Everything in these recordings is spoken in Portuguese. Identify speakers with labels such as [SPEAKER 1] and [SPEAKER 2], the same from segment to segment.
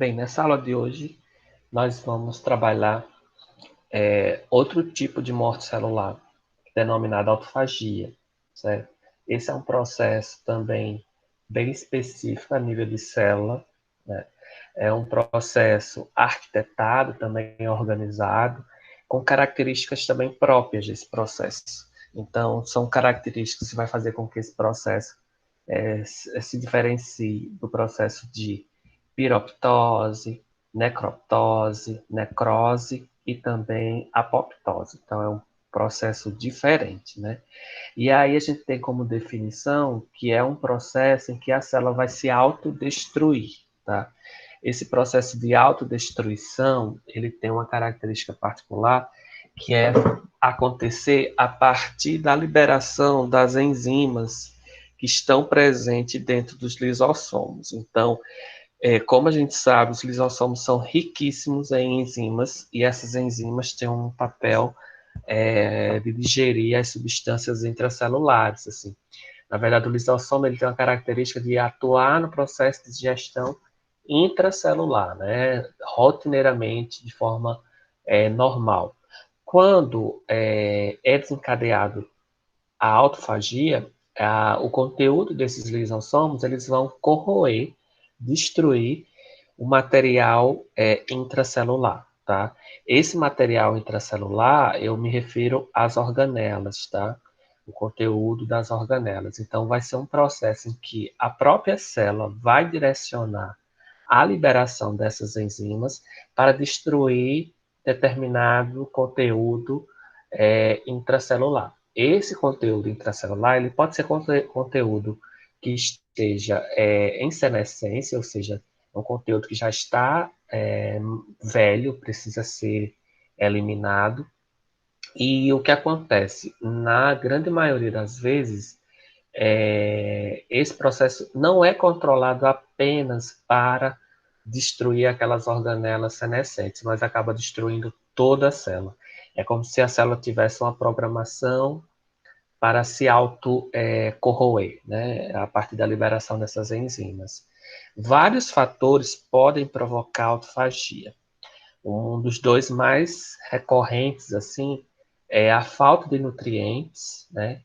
[SPEAKER 1] Bem, nessa aula de hoje, nós vamos trabalhar outro tipo de morte celular, denominada autofagia, certo? Esse é um processo também bem específico a nível de célula, né? É um processo arquitetado, também organizado, com características também próprias desse processo. Então, são características que vai fazer com que esse processo se diferencie do processo de piroptose, necroptose, necrose e também apoptose. Então, é um processo diferente, né? E aí a gente tem como definição que é um processo em que a célula vai se autodestruir, tá? Esse processo de autodestruição, ele tem uma característica particular, que é acontecer a partir da liberação das enzimas que estão presentes dentro dos lisossomos. Então, como a gente sabe, os lisossomos são riquíssimos em enzimas e essas enzimas têm um papel de digerir as substâncias intracelulares. Assim. Na verdade, o lisossomo ele tem uma característica de atuar no processo de digestão intracelular, né, rotineiramente, de forma normal. Quando é desencadeado a autofagia, o conteúdo desses lisossomos eles vão corroer, destruir o material intracelular, tá? Esse material intracelular, eu me refiro às organelas, tá? O conteúdo das organelas. Então, vai ser um processo em que a própria célula vai direcionar a liberação dessas enzimas para destruir determinado conteúdo intracelular. Esse conteúdo intracelular ele pode ser conteúdo que esteja em senescência, ou seja, é um conteúdo que já está velho, precisa ser eliminado. E o que acontece? Na grande maioria das vezes, esse processo não é controlado apenas para destruir aquelas organelas senescentes, mas acaba destruindo toda a célula. É como se a célula tivesse uma programação para se auto-corroer, né, a partir da liberação dessas enzimas. Vários fatores podem provocar autofagia. Um dos dois mais recorrentes, assim, é a falta de nutrientes, né,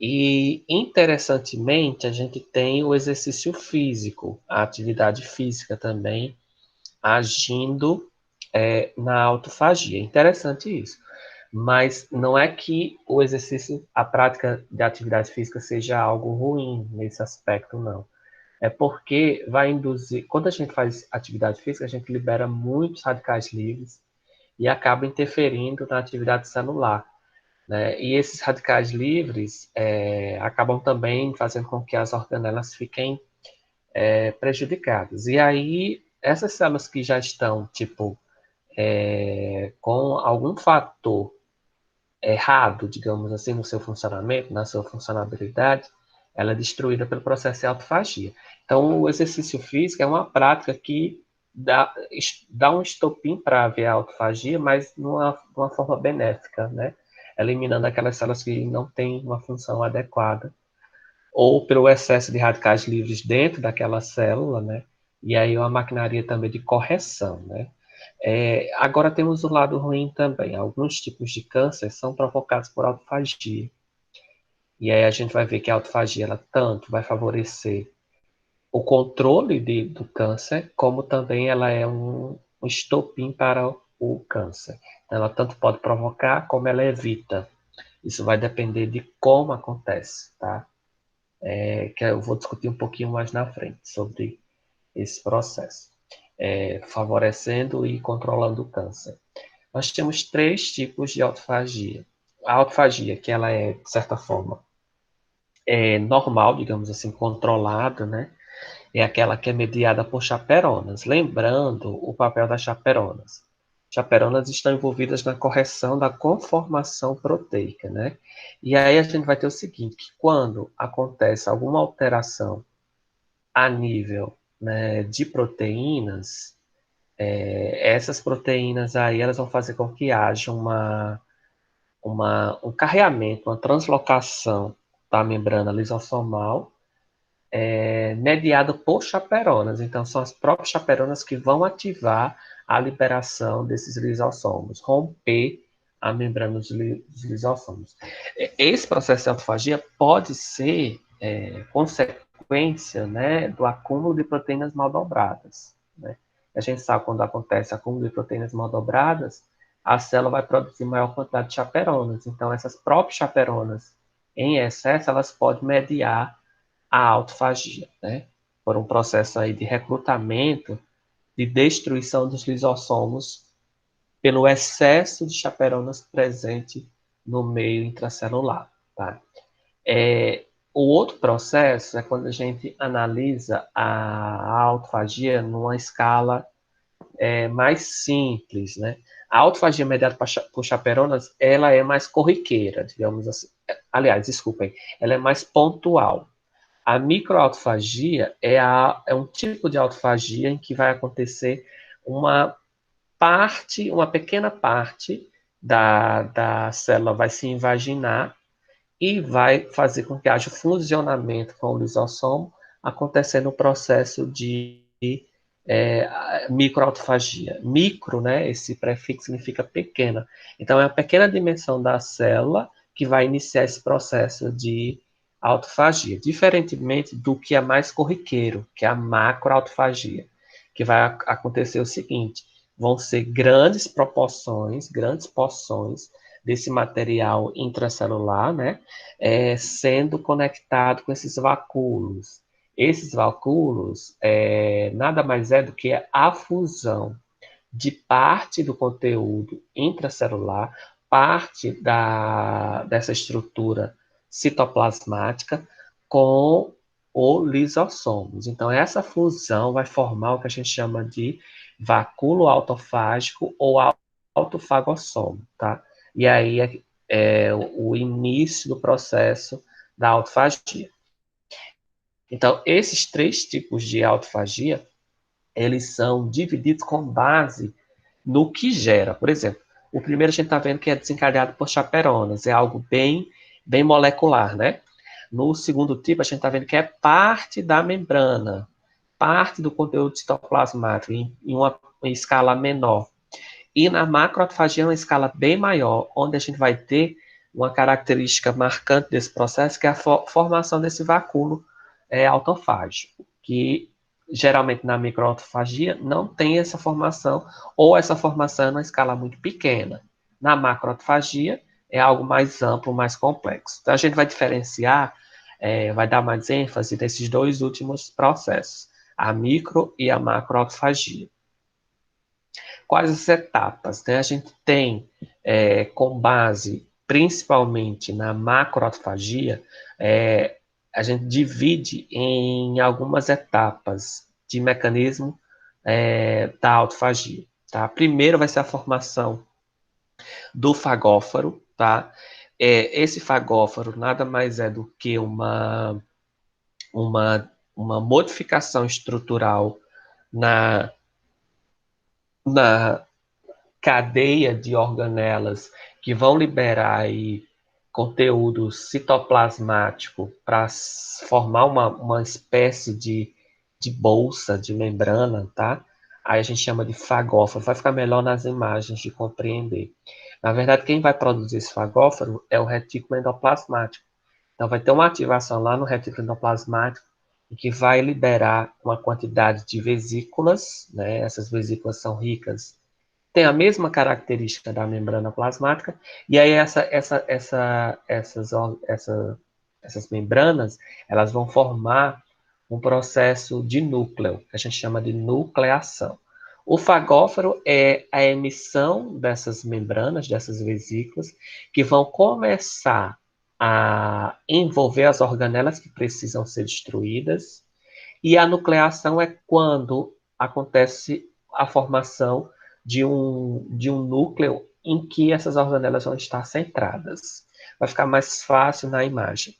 [SPEAKER 1] e, interessantemente, a gente tem o exercício físico, a atividade física também, agindo na autofagia. Interessante isso. Mas não é que o exercício, a prática de atividade física seja algo ruim nesse aspecto, não. É porque vai induzir, quando a gente faz atividade física, a gente libera muitos radicais livres e acaba interferindo na atividade celular. Né? E esses radicais livres acabam também fazendo com que as organelas fiquem prejudicadas. E aí, essas células que já estão, tipo, com algum fator errado, digamos assim, no seu funcionamento, na sua funcionabilidade, ela é destruída pelo processo de autofagia. Então, o exercício físico é uma prática que dá um estopim para haver a autofagia, mas numa forma benéfica, né? Eliminando aquelas células que não têm uma função adequada, ou pelo excesso de radicais livres dentro daquela célula, né? E aí uma maquinaria também de correção, né? Agora temos o lado ruim também. Alguns tipos de câncer são provocados por autofagia. E aí a gente vai ver que a autofagia ela tanto vai favorecer o controle do câncer, como também ela é um estopim para o câncer. Então, ela tanto pode provocar como ela evita. Isso vai depender de como acontece, tá? Que eu vou discutir um pouquinho mais na frente sobre esse processo, favorecendo e controlando o câncer. Nós temos três tipos de autofagia. A autofagia, que ela é, de certa forma, normal, digamos assim, controlada, né? É aquela que é mediada por chaperonas. Lembrando o papel das chaperonas. Chaperonas estão envolvidas na correção da conformação proteica, né? E aí a gente vai ter o seguinte, que quando acontece alguma alteração a nível, né, de proteínas, essas proteínas aí elas vão fazer com que haja um carreamento, uma translocação da membrana lisossomal mediado por chaperonas. Então, são as próprias chaperonas que vão ativar a liberação desses lisossomos, romper a membrana dos lisossomos. Esse processo de autofagia pode ser consequência, né, do acúmulo de proteínas mal dobradas. Né? A gente sabe quando acontece acúmulo de proteínas mal dobradas, a célula vai produzir maior quantidade de chaperonas. Então, essas próprias chaperonas, em excesso, elas podem mediar a autofagia, né? Por um processo aí de recrutamento, de destruição dos lisossomos pelo excesso de chaperonas presente no meio intracelular, tá? O outro processo é quando a gente analisa a autofagia numa escala mais simples, né? A autofagia mediada por chaperonas, ela é mais corriqueira, digamos assim. Aliás, desculpem, ela é mais pontual. A microautofagia é um tipo de autofagia em que vai acontecer uma uma pequena parte da célula vai se invaginar e vai fazer com que haja funcionamento com o lisossomo, acontecendo o processo de microautofagia. Micro, né, esse prefixo significa pequena. Então, é a pequena dimensão da célula que vai iniciar esse processo de autofagia, diferentemente do que é mais corriqueiro, que é a macroautofagia, que vai acontecer o seguinte, vão ser grandes proporções, grandes porções desse material intracelular, né, sendo conectado com esses vacúolos. Esses vacúolos nada mais é do que a fusão de parte do conteúdo intracelular, parte dessa estrutura citoplasmática com o lisossomos. Então, essa fusão vai formar o que a gente chama de vacúolo autofágico ou autofagossomo, tá? E aí é o início do processo da autofagia. Então, esses três tipos de autofagia, eles são divididos com base no que gera. Por exemplo, o primeiro a gente está vendo que é desencadeado por chaperonas, é algo bem molecular, né? No segundo tipo, a gente está vendo que é parte da membrana, parte do conteúdo citoplasmático, em escala menor. E na macroautofagia, é uma escala bem maior, onde a gente vai ter uma característica marcante desse processo, que é a formação desse vacúolo autofágico, que geralmente na microautofagia não tem essa formação, ou essa formação é uma escala muito pequena. Na macroautofagia é algo mais amplo, mais complexo. Então a gente vai diferenciar, vai dar mais ênfase nesses dois últimos processos, a micro e a macroautofagia. Quais as etapas? Né? A gente tem, com base principalmente na macroautofagia, a gente divide em algumas etapas de mecanismo da autofagia. Tá? Primeiro vai ser a formação do fagóforo. Tá? Esse fagóforo nada mais é do que uma modificação estrutural na cadeia de organelas que vão liberar aí conteúdo citoplasmático para formar uma espécie de bolsa, de membrana, tá? Aí a gente chama de fagóforo, vai ficar melhor nas imagens de compreender. Na verdade, quem vai produzir esse fagóforo é o retículo endoplasmático. Então, vai ter uma ativação lá no retículo endoplasmático que vai liberar uma quantidade de vesículas, né? Essas vesículas são ricas, tem a mesma característica da membrana plasmática, e aí essas membranas, elas vão formar um processo de núcleo, que a gente chama de nucleação. O fagóforo é a emissão dessas membranas, dessas vesículas, que vão começar a envolver as organelas que precisam ser destruídas, e a nucleação é quando acontece a formação de um núcleo em que essas organelas vão estar centradas. Vai ficar mais fácil na imagem.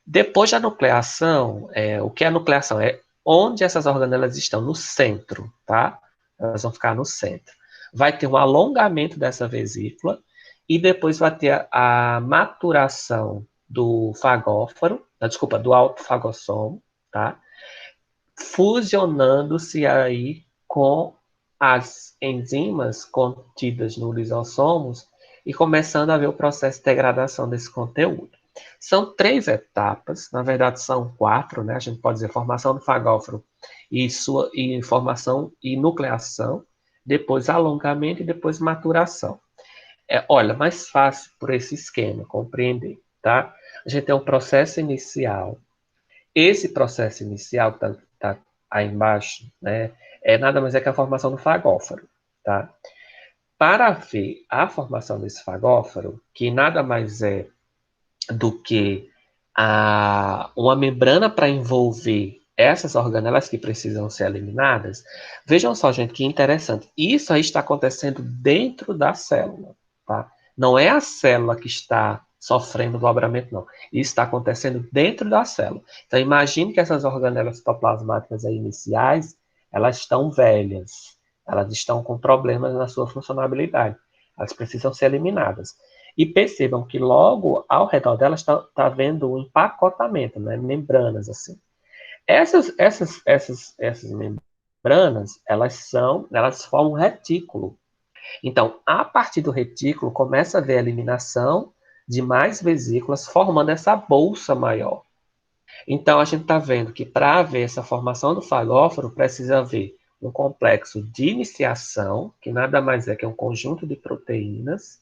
[SPEAKER 1] Depois da nucleação, o que é a nucleação? É onde essas organelas estão, no centro, tá? Elas vão ficar no centro. Vai ter um alongamento dessa vesícula e depois vai ter a maturação do fagóforo, desculpa, do autofagossomo, tá? Fusionando-se aí com as enzimas contidas no lisossomos e começando a ver o processo de degradação desse conteúdo. São 3 etapas, na verdade são 4, né? A gente pode dizer formação do fagóforo e formação e nucleação, depois alongamento e depois maturação. Olha, mais fácil por esse esquema, compreender, tá? A gente tem um processo inicial. Esse processo inicial que tá aí embaixo, né? Nada mais é que a formação do fagóforo, tá? Para ver a formação desse fagóforo, que nada mais é do que uma membrana para envolver essas organelas que precisam ser eliminadas. Vejam só, gente, que interessante. Isso aí está acontecendo dentro da célula, tá? Não é a célula que está sofrendo dobramento, não. Isso está acontecendo dentro da célula. Então, imagine que essas organelas citoplasmáticas aí iniciais, elas estão velhas. Elas estão com problemas na sua funcionalidade. Elas precisam ser eliminadas. E percebam que logo ao redor delas está havendo um empacotamento, né? Membranas, assim. Essas membranas, elas formam um retículo. Então, a partir do retículo, começa a haver a eliminação de mais vesículas, formando essa bolsa maior. Então, a gente está vendo que para haver essa formação do fagóforo, precisa haver um complexo de iniciação, que nada mais é que um conjunto de proteínas,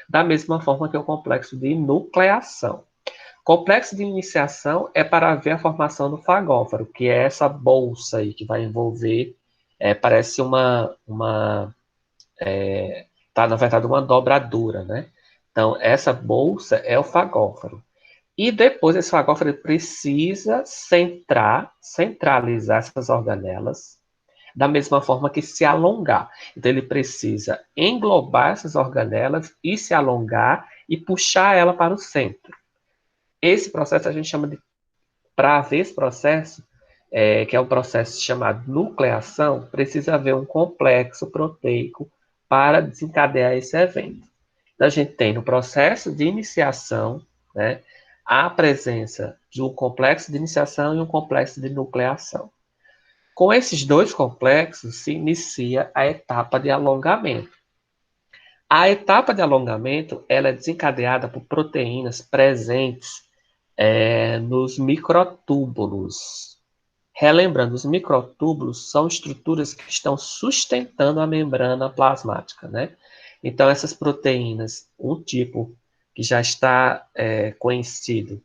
[SPEAKER 1] da mesma forma que o complexo de nucleação. Complexo de iniciação é para ver a formação do fagóforo, que é essa bolsa aí que vai envolver, parece tá na verdade uma dobradura, né? Então, essa bolsa é o fagóforo. E depois esse fagóforo precisa centralizar essas organelas, da mesma forma que se alongar. Então, ele precisa englobar essas organelas e se alongar e puxar ela para o centro. Esse processo a gente chama de, para haver esse processo, que é um processo chamado nucleação, precisa haver um complexo proteico para desencadear esse evento. Então, a gente tem no processo de iniciação, né, a presença de um complexo de iniciação e um complexo de nucleação. Com esses dois complexos, se inicia a etapa de alongamento. A etapa de alongamento ela é desencadeada por proteínas presentes nos microtúbulos. Relembrando, os microtúbulos são estruturas que estão sustentando a membrana plasmática, né? Então, essas proteínas, um tipo que já está conhecido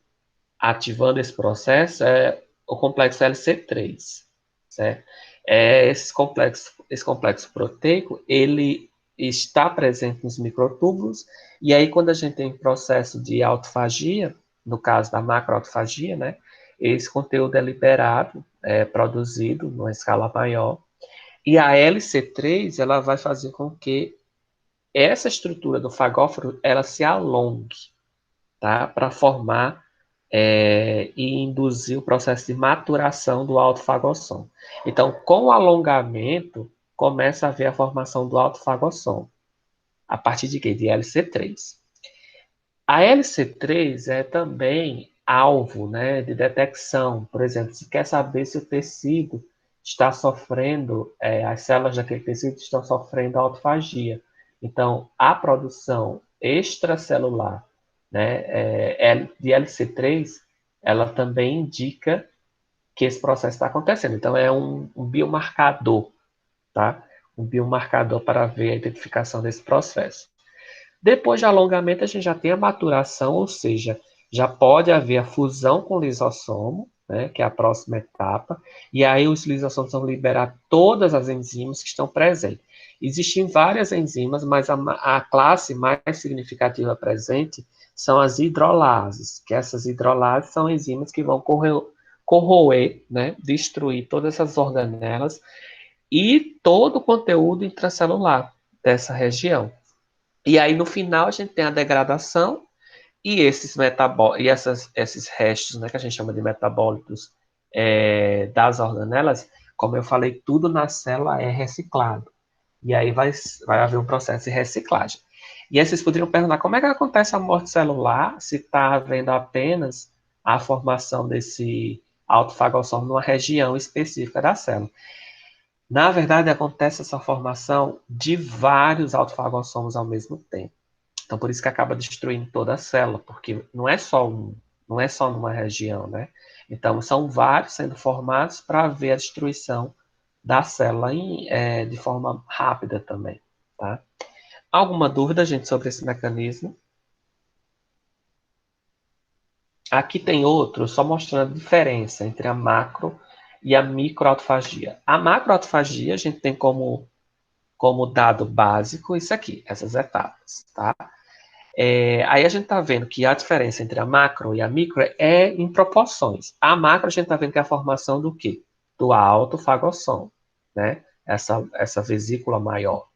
[SPEAKER 1] ativando esse processo é o complexo LC3, certo? Esse complexo proteico, ele está presente nos microtúbulos, e aí quando a gente tem processo de autofagia, no caso da macroautofagia, né, esse conteúdo é liberado, produzido numa escala maior, e a LC3, ela vai fazer com que essa estrutura do fagóforo, ela se alongue, tá, para formar e induzir o processo de maturação do autofagossom. Então, com o alongamento, começa a haver a formação do autofagossom. A partir de quê? De LC3. A LC3 é também alvo, né, de detecção. Por exemplo, se quer saber se o tecido está sofrendo, as células daquele tecido estão sofrendo autofagia. Então, a produção extracelular, né, de LC3, ela também indica que esse processo está acontecendo. Então, é um biomarcador, tá? Um biomarcador para ver a identificação desse processo. Depois de alongamento, a gente já tem a maturação, ou seja, já pode haver a fusão com o lisossomo, né, que é a próxima etapa, e aí os lisossomos vão liberar todas as enzimas que estão presentes. Existem várias enzimas, mas a classe mais significativa presente são as hidrolases, que essas hidrolases são enzimas que vão corroer, né, destruir todas essas organelas e todo o conteúdo intracelular dessa região. E aí, no final, a gente tem a degradação e esses restos, né, que a gente chama de metabólitos das organelas, como eu falei, tudo na célula é reciclado. E aí vai haver um processo de reciclagem. E aí vocês poderiam perguntar como é que acontece a morte celular se está havendo apenas a formação autofagossoma numa região específica da célula. Na verdade, acontece essa formação de vários autofagossomos ao mesmo tempo. Então, por isso que acaba destruindo toda a célula, porque não é só não é só numa região, né? Então, são vários sendo formados para haver a destruição da célula de forma rápida também, tá? Alguma dúvida, gente, sobre esse mecanismo? Aqui tem outro, só mostrando a diferença entre a macro e a microautofagia. A macroautofagia, a gente tem como dado básico isso aqui, essas etapas, tá? Aí a gente está vendo que a diferença entre a macro e a micro é em proporções. A macro a gente está vendo que é a formação do quê? Do autofagossom, né? Essa vesícula maior.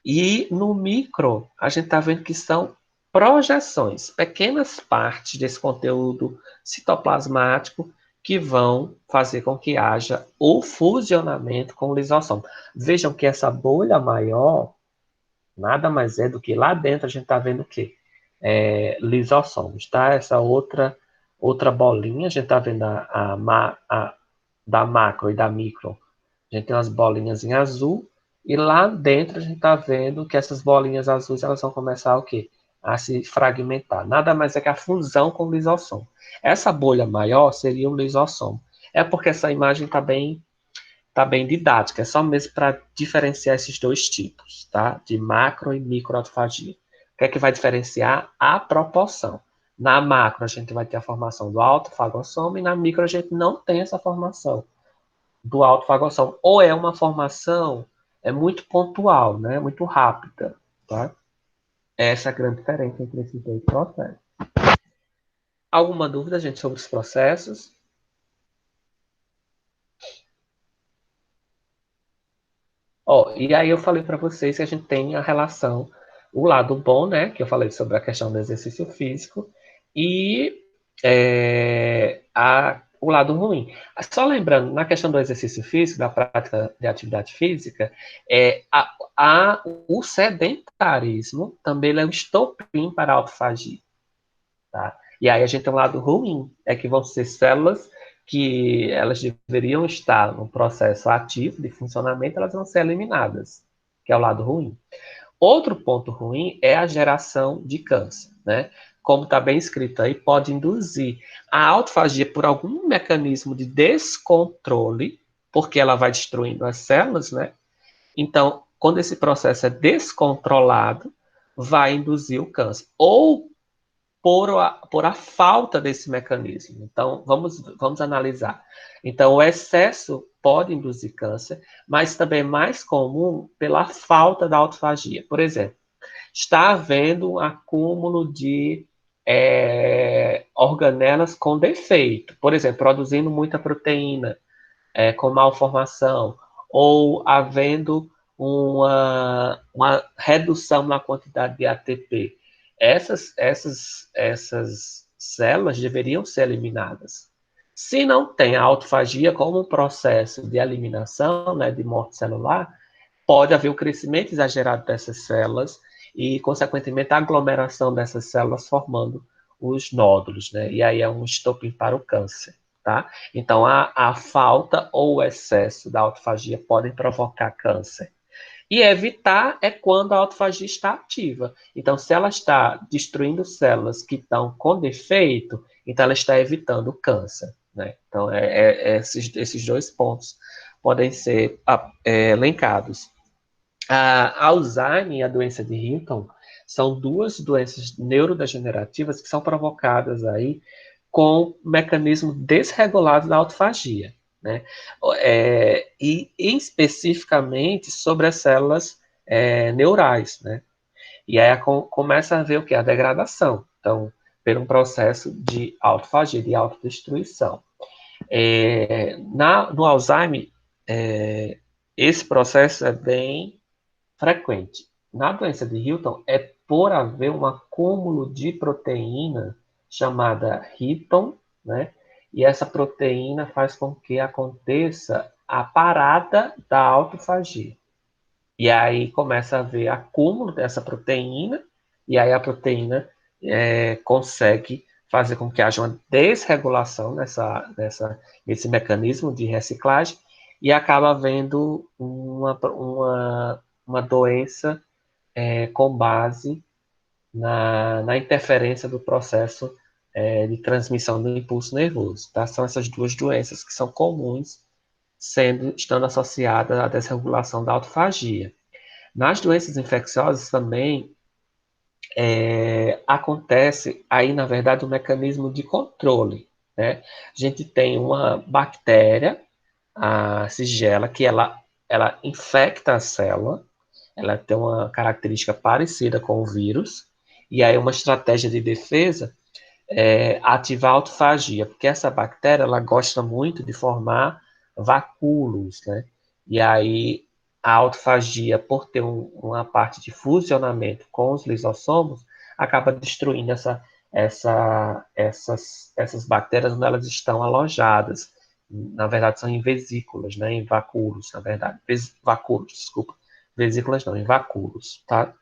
[SPEAKER 1] E no micro, a gente está vendo que são projeções, pequenas partes desse conteúdo citoplasmático que vão fazer com que haja o fusionamento com o lisossomo. Vejam que essa bolha maior nada mais é do que lá dentro a gente está vendo o quê? Lisossomos, tá? Essa outra bolinha, a gente está vendo da macro e da micro. A gente tem umas bolinhas em azul e lá dentro a gente está vendo que essas bolinhas azuis elas vão começar o quê? A se fragmentar. Nada mais é que a fusão com o lisossomo. Essa bolha maior seria um lisossomo. É porque essa imagem está bem didática, é só mesmo para diferenciar esses dois tipos, tá? De macro e microautofagia. O que é que vai diferenciar? A proporção. Na macro, a gente vai ter a formação do autofagossoma e na micro, a gente não tem essa formação do autofagossoma. Ou é uma formação muito pontual, né? Muito rápida, tá? Essa é a grande diferença entre esses dois processos. Alguma dúvida, gente, sobre os processos? E aí eu falei para vocês que a gente tem a relação, o lado bom, né? Que eu falei sobre a questão do exercício físico, e o lado ruim. Só lembrando, na questão do exercício físico, da prática de atividade física, o sedentarismo também é um estopim para a autofagia. Tá? E aí a gente tem um lado ruim, é que vão ser células que elas deveriam estar no processo ativo de funcionamento, elas vão ser eliminadas, que é o lado ruim. Outro ponto ruim é a geração de câncer, né? Como está bem escrito aí, pode induzir a autofagia por algum mecanismo de descontrole, porque ela vai destruindo as células, né? Então, quando esse processo é descontrolado, vai induzir o câncer. Ou por a falta desse mecanismo. Então, vamos analisar. Então, o excesso pode induzir câncer, mas também é mais comum pela falta da autofagia. Por exemplo, está havendo um acúmulo de organelas com defeito, por exemplo, produzindo muita proteína, com malformação, ou havendo uma redução na quantidade de ATP. Essas células deveriam ser eliminadas. Se não tem a autofagia como um processo de eliminação, né, de morte celular, pode haver o crescimento exagerado dessas células e, consequentemente, a aglomeração dessas células formando os nódulos, né? E aí é um estopim para o câncer, tá? Então, a falta ou o excesso da autofagia podem provocar câncer. E evitar é quando a autofagia está ativa. Então, se ela está destruindo células que estão com defeito, então ela está evitando o câncer, né? Então, esses dois pontos podem ser elencados. A Alzheimer e a doença de Hinton são duas doenças neurodegenerativas que são provocadas aí com mecanismo desregulado da autofagia, né? E especificamente sobre as células neurais, né? E aí começa a ver o que? A degradação. Então, por um processo de autofagia, de autodestruição. No Alzheimer, esse processo é bem frequente. Na doença de Hilton, é por haver um acúmulo de proteína chamada Hilton, né? E essa proteína faz com que aconteça a parada da autofagia. E aí começa a haver acúmulo dessa proteína, e aí a proteína consegue fazer com que haja uma desregulação nesse mecanismo de reciclagem e acaba havendo uma doença com base na interferência do processo de transmissão do impulso nervoso. Tá? São essas duas doenças que são comuns, estando associadas à desregulação da autofagia. Nas doenças infecciosas também acontece aí, na verdade, um mecanismo de controle. Né? A gente tem uma bactéria, a Shigella, que ela infecta a célula, ela tem uma característica parecida com o vírus, e aí uma estratégia de defesa é ativar a autofagia, porque essa bactéria ela gosta muito de formar vacúolos, né? E aí a autofagia, por ter uma parte de fusionamento com os lisossomos, acaba destruindo essas bactérias onde elas estão alojadas. Na verdade, são em vesículas, né? Em vacúolos, na verdade. Vacúolos, desculpa. Vesículas não, em vacúolos, tá?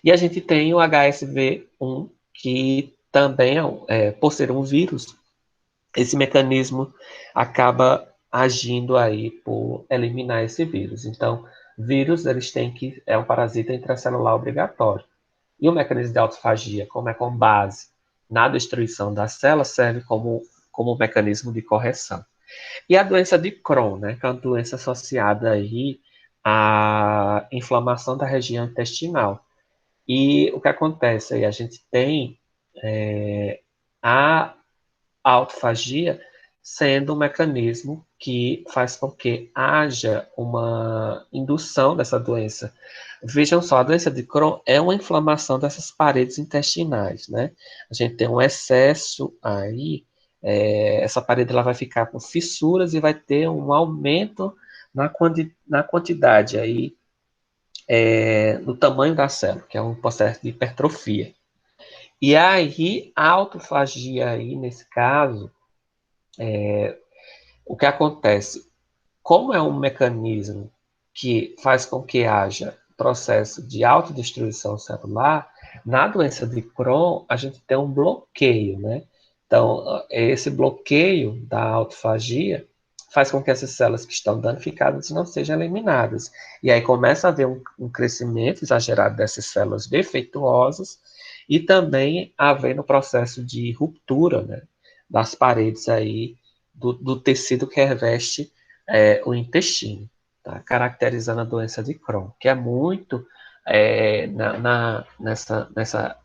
[SPEAKER 1] E a gente tem o HSV-1, que também, por ser um vírus, esse mecanismo acaba agindo aí por eliminar esse vírus. Então, vírus, eles têm que, é um parasita intracelular obrigatório. E o mecanismo de autofagia, como é com base na destruição da célula, serve como um mecanismo de correção. E a doença de Crohn, né, que é uma doença associada aí à inflamação da região intestinal. E o que acontece aí? A gente tem a autofagia sendo um mecanismo que faz com que haja uma indução dessa doença. Vejam só, a doença de Crohn é uma inflamação dessas paredes intestinais, né? A gente tem um excesso aí, essa parede ela vai ficar com fissuras e vai ter um aumento na quantidade aí no tamanho da célula, que é um processo de hipertrofia. E aí, a autofagia aí, nesse caso, o que acontece? Como é um mecanismo que faz com que haja processo de autodestruição celular, na doença de Crohn, a gente tem um bloqueio, né? Então, esse bloqueio da autofagia faz com que essas células que estão danificadas não sejam eliminadas. E aí começa a haver um crescimento exagerado dessas células defeituosas e também havendo processo de ruptura, né, das paredes aí do tecido que reveste o intestino, tá? Caracterizando a doença de Crohn, que é muito nessa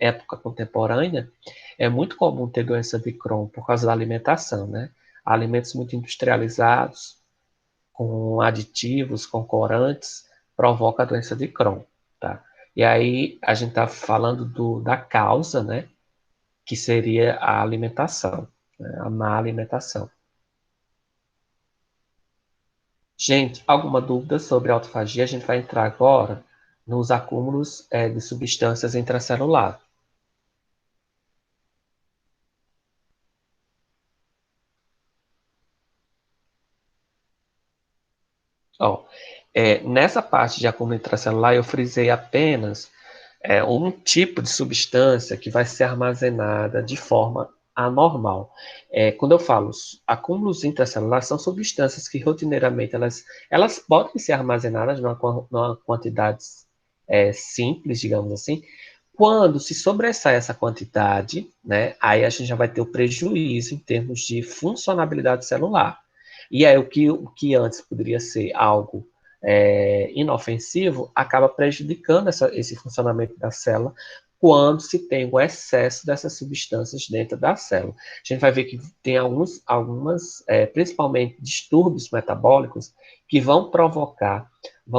[SPEAKER 1] época contemporânea, é muito comum ter doença de Crohn por causa da alimentação, né? Alimentos muito industrializados, com aditivos, com corantes, provoca a doença de Crohn, tá? E aí a gente está falando da causa, né? Que seria a alimentação, né? A má alimentação. Gente, alguma dúvida sobre autofagia? A gente vai entrar agora nos acúmulos de substâncias intracelular. Ó, nessa parte de acúmulo intracelular, eu frisei apenas um tipo de substância que vai ser armazenada de forma anormal. Quando eu falo acúmulos intracelulares, são substâncias que rotineiramente elas podem ser armazenadas numa quantidade simples, digamos assim. Quando se sobressai essa quantidade, né, aí a gente já vai ter o prejuízo em termos de funcionalidade celular. E aí o que antes poderia ser algo inofensivo acaba prejudicando esse funcionamento da célula quando se tem o excesso dessas substâncias dentro da célula. A gente vai ver que tem algumas, principalmente distúrbios metabólicos, que vão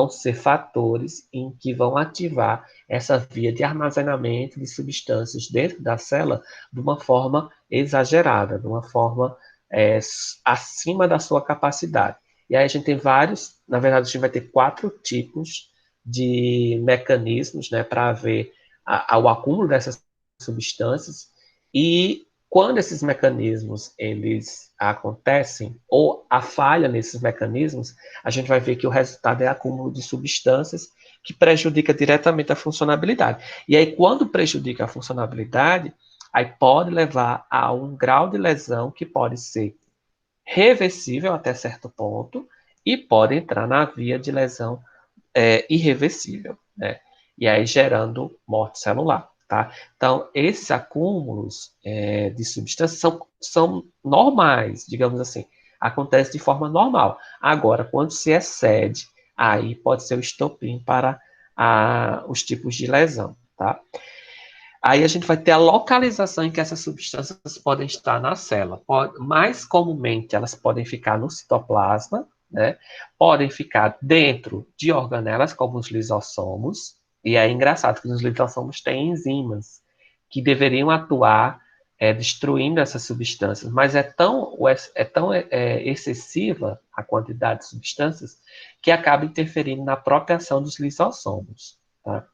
[SPEAKER 1] ser fatores em que vão ativar essa via de armazenamento de substâncias dentro da célula de uma forma exagerada, de uma forma acima da sua capacidade. E aí a gente tem vários, na verdade a gente vai ter 4 tipos de mecanismos, né, para haver o acúmulo dessas substâncias e quando esses mecanismos eles acontecem ou a falha nesses mecanismos, a gente vai ver que o resultado é acúmulo de substâncias que prejudica diretamente a funcionalidade. E aí quando prejudica a funcionalidade, Aí pode levar a um grau de lesão que pode ser reversível até certo ponto e pode entrar na via de lesão irreversível, né? E aí gerando morte celular, tá? Então, esses acúmulos de substâncias são normais, digamos assim, acontece de forma normal. Agora, quando se excede, aí pode ser o estopim para os tipos de lesão, tá? Aí a gente vai ter a localização em que essas substâncias podem estar na célula. Mais comumente, elas podem ficar no citoplasma, né? Podem ficar dentro de organelas, como os lisossomos. E é engraçado que os lisossomos têm enzimas que deveriam atuar destruindo essas substâncias, mas é tão excessiva a quantidade de substâncias que acaba interferindo na própria ação dos lisossomos, tá?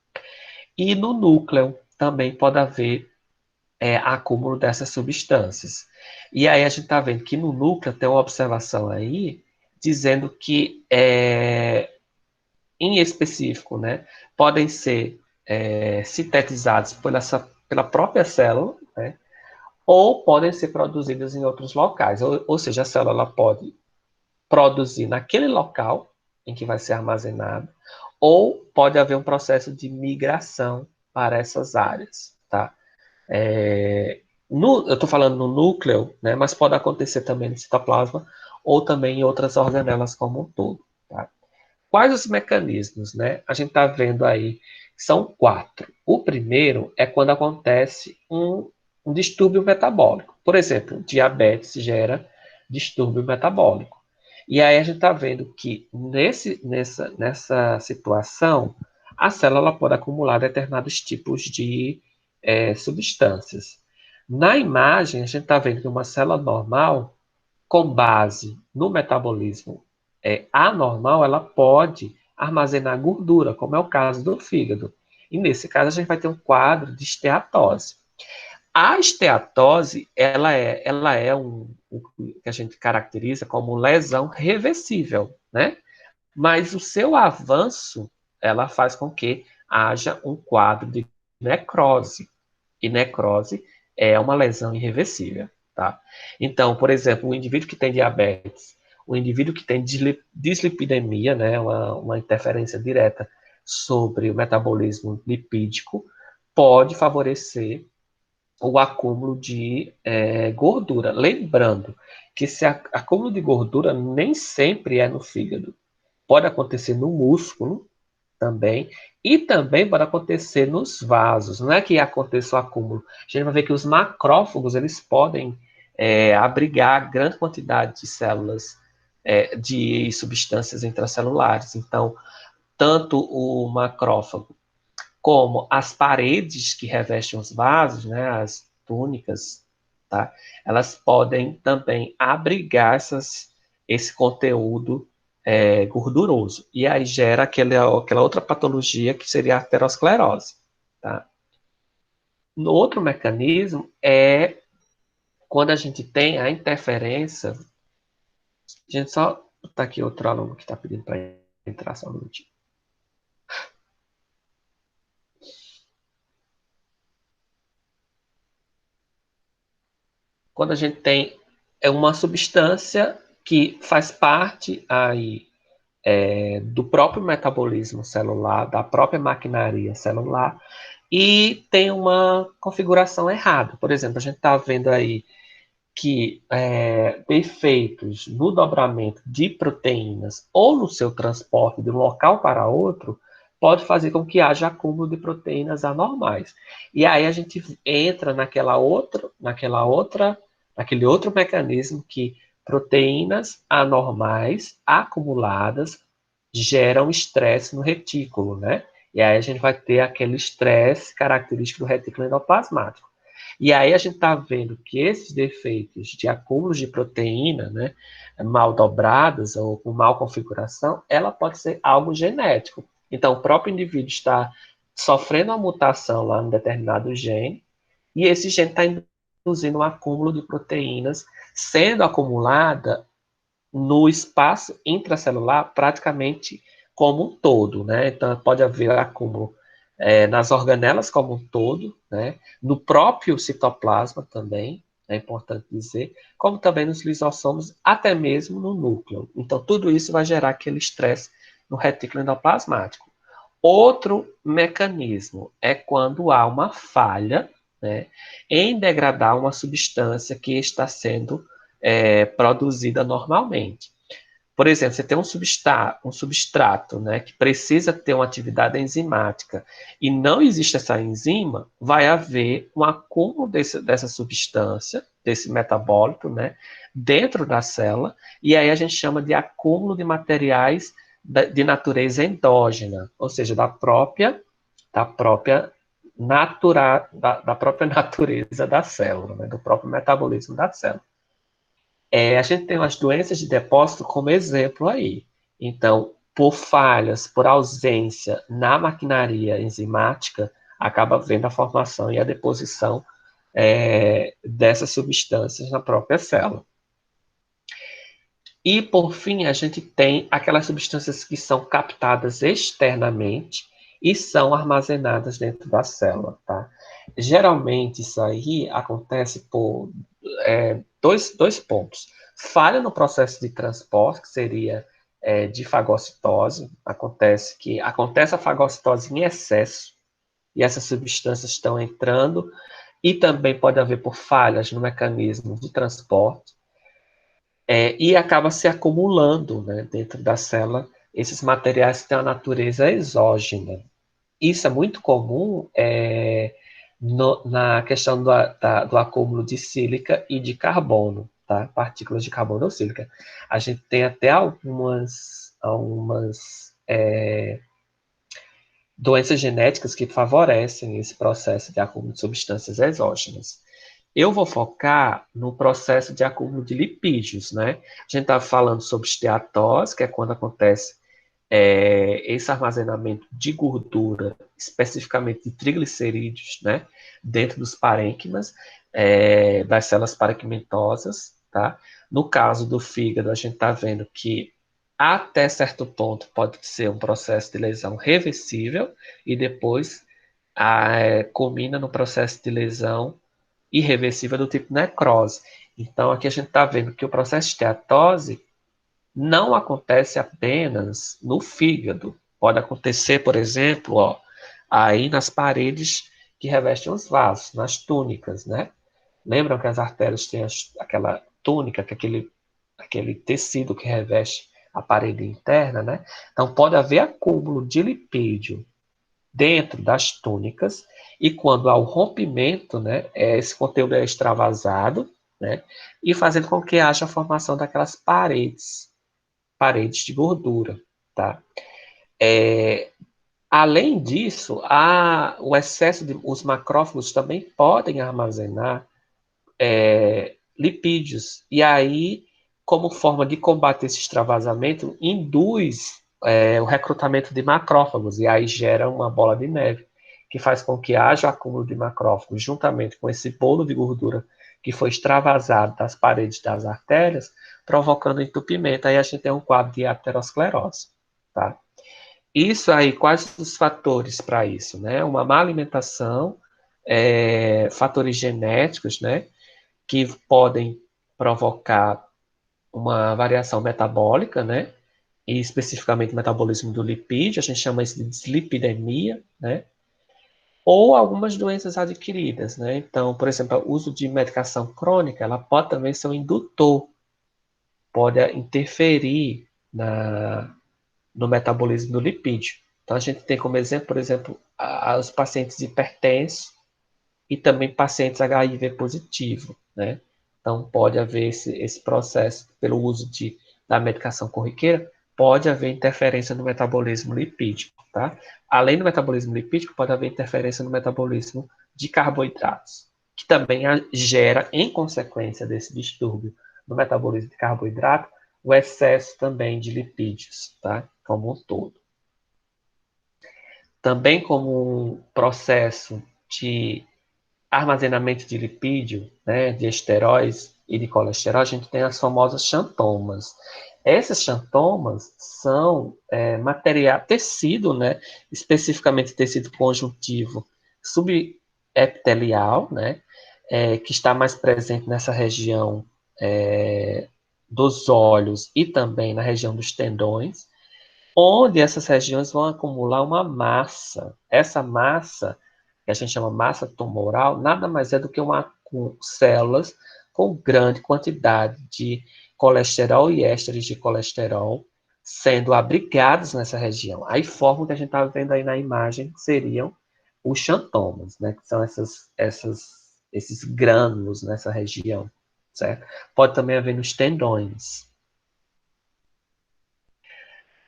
[SPEAKER 1] E no núcleo também pode haver acúmulo dessas substâncias. E aí a gente está vendo que no núcleo tem uma observação aí dizendo que, em específico, né, podem ser sintetizados pela própria célula, né, ou podem ser produzidos em outros locais. Ou seja, a célula ela pode produzir naquele local em que vai ser armazenado, ou pode haver um processo de migração para essas áreas, tá? Eu estou falando no núcleo, né, mas pode acontecer também no citoplasma ou também em outras organelas como um todo. Tá? Quais os mecanismos? Né? A gente está vendo aí, são 4. O primeiro é quando acontece um distúrbio metabólico. Por exemplo, diabetes gera distúrbio metabólico. E aí a gente está vendo que nessa situação, a célula pode acumular determinados tipos de substâncias. Na imagem, a gente está vendo que uma célula normal, com base no metabolismo anormal, ela pode armazenar gordura, como é o caso do fígado. E nesse caso, a gente vai ter um quadro de esteatose. A esteatose, ela é o que a gente caracteriza como lesão reversível, né? Mas o seu avanço, ela faz com que haja um quadro de necrose. E necrose é uma lesão irreversível, tá? Então, por exemplo, o indivíduo que tem diabetes, o indivíduo que tem dislipidemia, né, uma interferência direta sobre o metabolismo lipídico, pode favorecer o acúmulo de gordura. Lembrando que esse acúmulo de gordura nem sempre é no fígado. Pode acontecer no músculo também, e também pode acontecer nos vasos. Não é que aconteça o acúmulo. A gente vai ver que os macrófagos eles podem abrigar grande quantidade de células, de substâncias intracelulares. Então, tanto o macrófago como as paredes que revestem os vasos, né, as túnicas, tá? Elas podem também abrigar esse conteúdo gorduroso. E aí gera aquela outra patologia que seria a aterosclerose. Tá? No outro mecanismo é quando a gente tem a interferência. A gente só tá aqui outro aluno que está pedindo para entrar só um minutinho. Quando a gente tem uma substância que faz parte aí do próprio metabolismo celular, da própria maquinaria celular, e tem uma configuração errada. Por exemplo, a gente está vendo aí que defeitos no dobramento de proteínas ou no seu transporte de um local para outro pode fazer com que haja acúmulo de proteínas anormais. E aí a gente entra naquele outro mecanismo que proteínas anormais acumuladas geram estresse no retículo, né? E aí a gente vai ter aquele estresse característico do retículo endoplasmático. E aí a gente está vendo que esses defeitos de acúmulos de proteína, né, mal dobradas ou com mal configuração, ela pode ser algo genético. Então, o próprio indivíduo está sofrendo uma mutação lá em determinado gene, e esse gene está induzindo um acúmulo de proteínas, sendo acumulada no espaço intracelular praticamente como um todo, né? Então, pode haver acúmulo nas organelas como um todo, né, no próprio citoplasma também, é importante dizer, como também nos lisossomos, até mesmo no núcleo. Então, tudo isso vai gerar aquele estresse no retículo endoplasmático. Outro mecanismo é quando há uma falha, né, em degradar uma substância que está sendo produzida normalmente. Por exemplo, você tem um substrato, né, que precisa ter uma atividade enzimática e não existe essa enzima, vai haver um acúmulo dessa substância, desse metabólito, né, dentro da célula, e aí a gente chama de acúmulo de materiais de natureza endógena, ou seja, da própria natureza da célula, né, do próprio metabolismo da célula. A gente tem as doenças de depósito como exemplo aí. Então, por falhas, por ausência na maquinaria enzimática, acaba havendo a formação e a deposição dessas substâncias na própria célula. E, por fim, a gente tem aquelas substâncias que são captadas externamente e são armazenadas dentro da célula, tá? Geralmente, isso aí acontece por dois pontos. Falha no processo de transporte, que seria de fagocitose. Acontece a fagocitose em excesso, e essas substâncias estão entrando, e também pode haver por falhas no mecanismo de transporte, e acaba se acumulando, né, dentro da célula esses materiais que têm a natureza exógena. Isso é muito comum na questão do acúmulo de sílica e de carbono, tá? Partículas de carbono ou sílica. A gente tem até algumas doenças genéticas que favorecem esse processo de acúmulo de substâncias exógenas. Eu vou focar no processo de acúmulo de lipídios, né? A gente está falando sobre esteatose, que é quando acontece esse armazenamento de gordura, especificamente de triglicerídeos, né, dentro dos parênquimas, das células parenquimatosas, tá? No caso do fígado, a gente está vendo que até certo ponto pode ser um processo de lesão reversível e depois culmina no processo de lesão irreversível do tipo necrose. Então, aqui a gente está vendo que o processo de esteatose não acontece apenas no fígado. Pode acontecer, por exemplo, aí nas paredes que revestem os vasos, nas túnicas, né? Lembram que as artérias têm aquela túnica, que é aquele tecido que reveste a parede interna, né? Então, pode haver acúmulo de lipídio dentro das túnicas, e quando há o rompimento, né, esse conteúdo é extravasado, né, e fazendo com que haja a formação daquelas paredes de gordura, tá? Além disso, o excesso os macrófagos também podem armazenar lipídios, e aí, como forma de combater esse extravasamento, induz o recrutamento de macrófagos, e aí gera uma bola de neve, que faz com que haja acúmulo de macrófagos, juntamente com esse bolo de gordura que foi extravasado das paredes das artérias, provocando entupimento. Aí a gente tem um quadro de aterosclerose, tá? Isso aí, quais os fatores para isso, né? Uma má alimentação, fatores genéticos, né? Que podem provocar uma variação metabólica, né? E especificamente o metabolismo do lipídio, a gente chama isso de dislipidemia, né? Ou algumas doenças adquiridas, né? Então, por exemplo, o uso de medicação crônica, ela pode também ser um indutor, pode interferir no metabolismo do lipídio. Então, a gente tem como exemplo, por exemplo, os pacientes hipertensos e também pacientes HIV positivo, né? Então, pode haver esse processo, pelo uso da medicação corriqueira, pode haver interferência no metabolismo lipídico, tá? Além do metabolismo lipídico, pode haver interferência no metabolismo de carboidratos, que também gera, em consequência desse distúrbio no metabolismo de carboidrato, o excesso também de lipídios, tá? Como um todo. Também como um processo de armazenamento de lipídio, né, de esteróis e de colesterol, a gente tem as famosas xantomas. Essas xantomas são material, tecido, né, especificamente tecido conjuntivo subepitelial, né, que está mais presente nessa região dos olhos e também na região dos tendões, onde essas regiões vão acumular uma massa. Essa massa, que a gente chama massa tumoral, nada mais é do que com células com grande quantidade de colesterol e ésteres de colesterol sendo abrigados nessa região. Aí forma o que a gente está vendo aí na imagem, que seriam os xantomas, né? Que são esses grânulos nessa região, certo? Pode também haver nos tendões.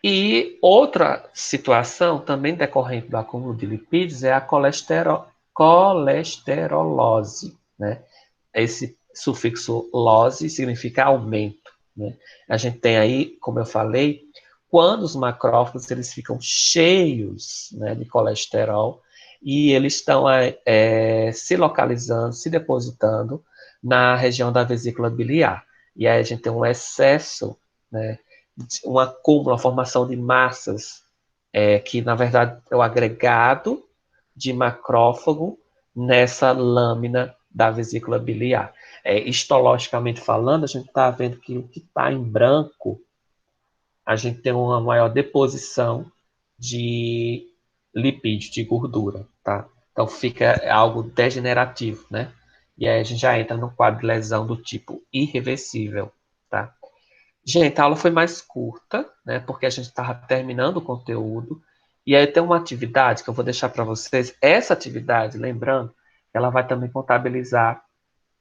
[SPEAKER 1] E outra situação, também decorrente do acúmulo de lipídios, é a colesterolose, né? Esse sufixo lose significa aumento, né? A gente tem aí, como eu falei, quando os macrófagos eles ficam cheios, né, de colesterol e eles estão se localizando, se depositando na região da vesícula biliar. E aí a gente tem um excesso, né, um acúmulo, a formação de massas, que na verdade é o agregado de macrófago nessa lâmina da vesícula biliar. Histologicamente falando, a gente está vendo que o que está em branco, a gente tem uma maior deposição de lipídio, de gordura, tá? Então fica algo degenerativo, né? E aí a gente já entra no quadro de lesão do tipo irreversível, tá? Gente, a aula foi mais curta, né? Porque a gente estava terminando o conteúdo. E aí tem uma atividade que eu vou deixar para vocês. Essa atividade, lembrando, ela vai também contabilizar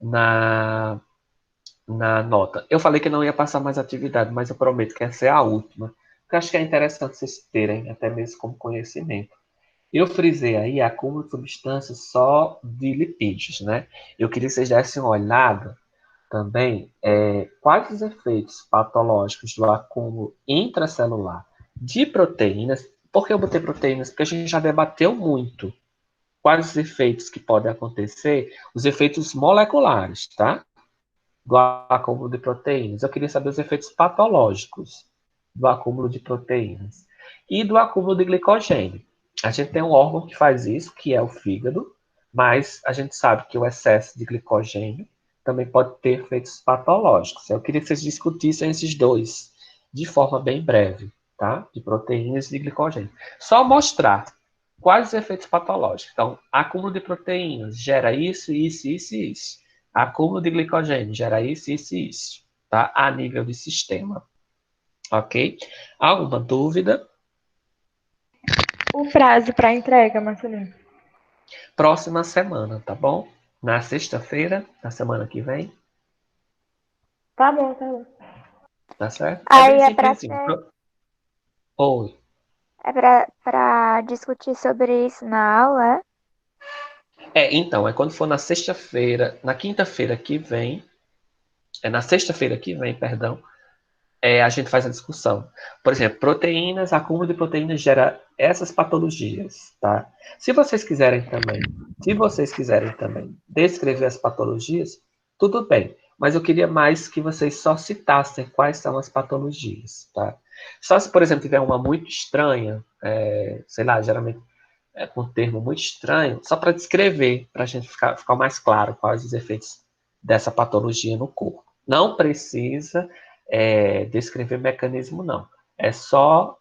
[SPEAKER 1] na, na nota. Eu falei que não ia passar mais atividade, mas eu prometo que essa é a última. Porque eu acho que é interessante vocês terem, até mesmo como conhecimento. Eu frisei aí acúmulo de substâncias só de lipídios, né? Eu queria que vocês dessem uma olhada também quais os efeitos patológicos do acúmulo intracelular de proteínas. Por que eu botei proteínas? Porque a gente já debateu muito quais os efeitos que podem acontecer, os efeitos moleculares, tá? Do acúmulo de proteínas. Eu queria saber os efeitos patológicos do acúmulo de proteínas e do acúmulo de glicogênio. A gente tem um órgão que faz isso, que é o fígado, mas a gente sabe que o excesso de glicogênio também pode ter efeitos patológicos. Eu queria que vocês discutissem esses dois de forma bem breve, tá? De proteínas e de glicogênio. Só mostrar quais os efeitos patológicos. Então, acúmulo de proteínas gera isso, isso, isso e isso. Acúmulo de glicogênio gera isso, isso e isso, tá? A nível de sistema, ok? Alguma dúvida?
[SPEAKER 2] O prazo para entrega, Marcelino?
[SPEAKER 1] Próxima semana, tá bom? Na sexta-feira, na semana que vem,
[SPEAKER 2] Tá bom, tá bom.
[SPEAKER 1] tá certo? É
[SPEAKER 2] Aí
[SPEAKER 1] bem
[SPEAKER 2] é pra
[SPEAKER 1] simplesinho.
[SPEAKER 2] ser,
[SPEAKER 1] Oi.
[SPEAKER 2] pra discutir sobre isso na aula, é?
[SPEAKER 1] Então, é quando for na sexta-feira, na quinta-feira que vem, na sexta-feira que vem, perdão, a gente faz a discussão. Por exemplo, proteínas, acúmulo de proteínas gera essas patologias, tá? Se vocês quiserem também descrever as patologias, tudo bem. Mas eu queria mais que vocês só citassem quais são as patologias, tá? Só se, por exemplo, tiver uma muito estranha, sei lá, geralmente com um termo muito estranho, só para descrever, para a gente ficar mais claro quais os efeitos dessa patologia no corpo. Não precisa descrever mecanismo, não. É só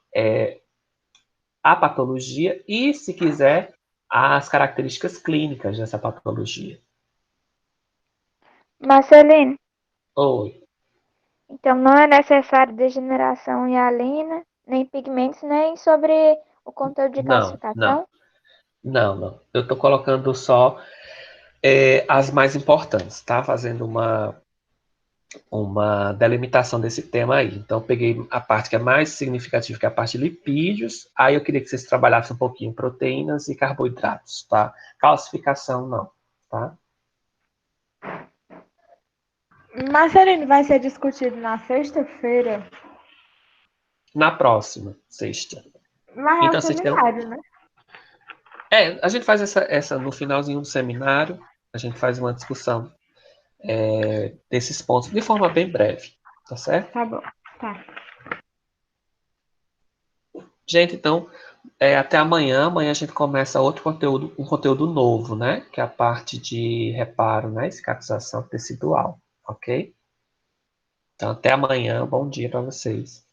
[SPEAKER 1] a patologia e, se quiser, as características clínicas dessa patologia.
[SPEAKER 2] Marcelino,
[SPEAKER 1] Oi.
[SPEAKER 2] então não é necessário degeneração hialina, nem pigmentos, nem sobre o conteúdo de
[SPEAKER 1] Não, não,
[SPEAKER 2] calcificação?
[SPEAKER 1] não, não. Eu estou colocando só as mais importantes, tá? Fazendo uma delimitação desse tema aí. Então, eu peguei a parte que é mais significativa, que é a parte de lipídios. Aí eu queria que vocês trabalhassem um pouquinho proteínas e carboidratos, tá? Calcificação, não, tá?
[SPEAKER 2] Marcelino, vai ser discutido na sexta-feira,
[SPEAKER 1] Na próxima, sexta.
[SPEAKER 2] mas é o
[SPEAKER 1] Então, vocês têm...
[SPEAKER 2] seminário, né?
[SPEAKER 1] A gente faz essa no finalzinho do seminário, a gente faz uma discussão. desses pontos de forma bem breve, tá certo?
[SPEAKER 2] Tá bom. Tá.
[SPEAKER 1] Gente, então, até amanhã. Amanhã a gente começa outro conteúdo, um conteúdo novo, né? Que é a parte de reparo, né? Cicatrização tecidual, ok? Então, até amanhã. Bom dia para vocês.